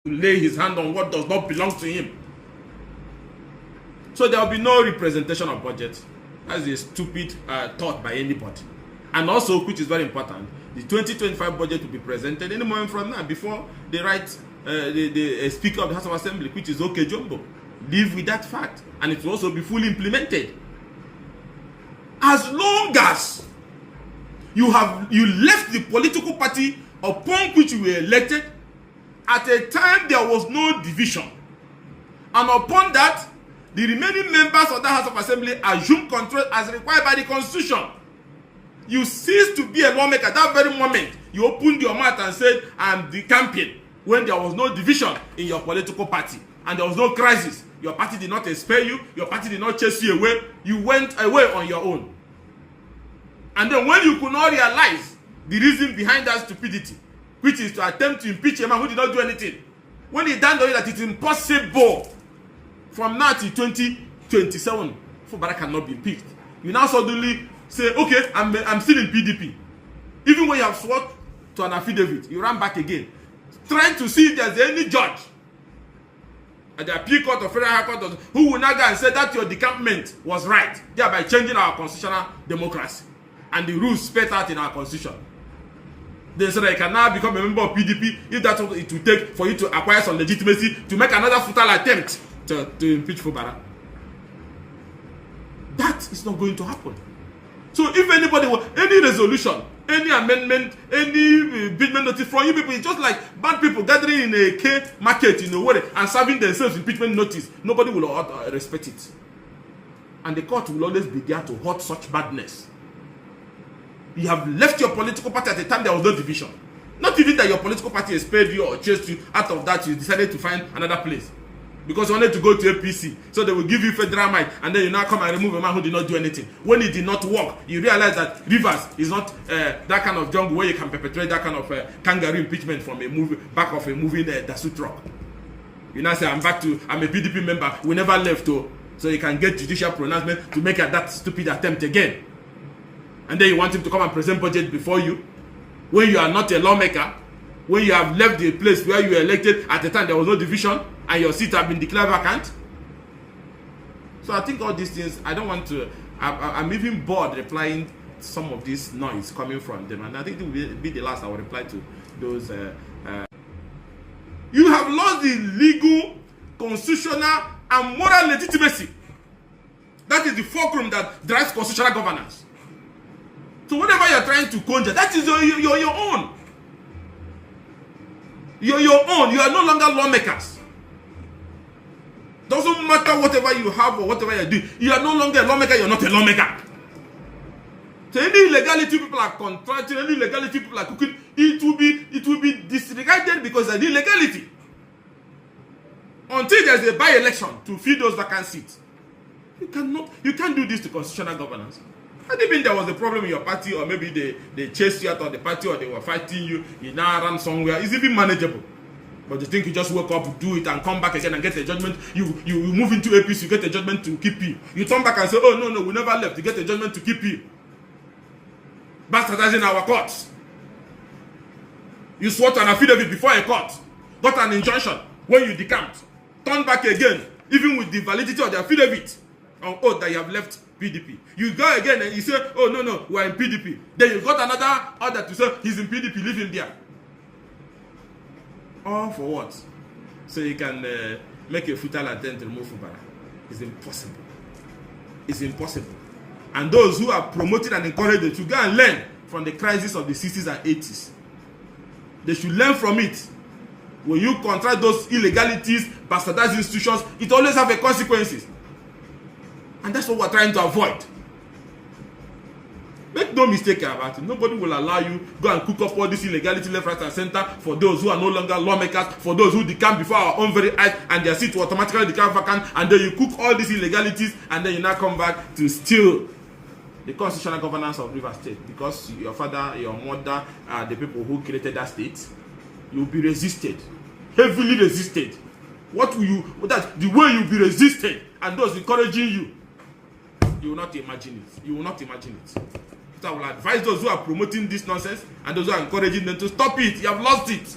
lay his hand on what does not belong to him. So there will be no representation of budget. That's a stupid thought by anybody. And also, which is very important, the 2025 budget will be presented any moment from now before they write the Speaker of the House of Assembly, which is OK Jumbo. Live with that fact, and it will also be fully implemented. As long as you left the political party upon which you were elected at a time there was no division, and upon that the remaining members of the House of Assembly assume control as required by the Constitution, you cease to be a lawmaker. At that very moment, you opened your mouth and said, "I'm the champion," when there was no division in your political party and there was no crisis. Your party did not expel you. Your party did not chase you away. You went away on your own. And then when you could not realize the reason behind that stupidity, which is to attempt to impeach a man who did not do anything, when it dawned on you that it's impossible from now to 2027 Fubara cannot be impeached, you now suddenly say, okay, I'm still in PDP. Even when you have sworn to an affidavit, you run back again, trying to see if there's any judge at the appeal court or federal high court who will now go and say that your decampment was right, thereby changing our constitutional democracy and the rules spelled out in our constitution. They say that you can now become a member of PDP if that's what it will take for you to acquire some legitimacy to make another futile attempt to impeach Fubara. That is not going to happen. So if anybody wants any resolution, any amendment, any impeachment notice from you people, it's just like bad people gathering in a K market in a way and serving themselves impeachment notice. Nobody will respect it. And the court will always be there to halt such badness. You have left your political party at a time there was no division. Not even that your political party expelled you or chased you out of that, you decided to find another place. Because you wanted to go to APC. So they will give you federal might, and then you now come and remove a man who did not do anything. When it did not work, you realize that Rivers is not that kind of jungle where you can perpetrate that kind of kangaroo impeachment from a back of a moving Dassault truck. You now say, I'm a PDP member, we never left, so you can get judicial pronouncement to make that stupid attempt again. And then you want him to come and present budget before you, when you are not a lawmaker, when you have left the place where you were elected at the time there was no division, and your seat have been declared vacant. So I think all these things, I don't want to, I'm even bored replying some of this noise coming from them, and I think it will be the last I will reply to those. You have lost the legal, constitutional, and moral legitimacy. That is the fulcrum that drives constitutional governance. So whatever you're trying to conjure, that is your own. You're your own. You are no longer lawmakers. Doesn't matter whatever you have or whatever you do. You are no longer a lawmaker. You're not a lawmaker. So any illegality people are contracting, any illegality people are cooking, it will be disregarded because of the illegality. Until there's a by-election to fill those vacant seats, you can't do this to constitutional governance. I didn't mean there was a problem in your party, or maybe they chased you out of the party, or they were fighting you, you now run somewhere. It's even manageable. But you think you just wake up, do it, and come back again and get a judgment. You move into APC, you get a judgment to keep you. You turn back and say, oh, no, we never left. You get a judgment to keep you. Bastardizing our courts. You swore to an affidavit before a court. Got an injunction when you decamped. Turn back again, even with the validity of the affidavit on oath that you have left PDP. You go again and you say, oh, no, we are in PDP. Then you got another order to say, he's in PDP, leave him there. All for what? So you can make a futile attempt to remove Fubara. It's impossible. It's impossible. And those who are promoted and encouraged, they should go and learn from the crisis of the 60s and 80s. They should learn from it. When you contract those illegalities, bastardized institutions, it always have a consequences. And that's what we're trying to avoid. Make no mistake about it. Nobody will allow you go and cook up all this illegality left, right, and center for those who are no longer lawmakers, for those who decamp before our own very eyes, and their seat will automatically decamp vacant, and then you cook all these illegalities, and then you now come back to steal the constitutional governance of Rivers State, because your father, your mother are the people who created that state. You'll be resisted, heavily resisted. What will you? The way you'll be resisted, and those encouraging you, you will not imagine it. You will not imagine it. So I will advise those who are promoting this nonsense and those who are encouraging them to stop it. You have lost it.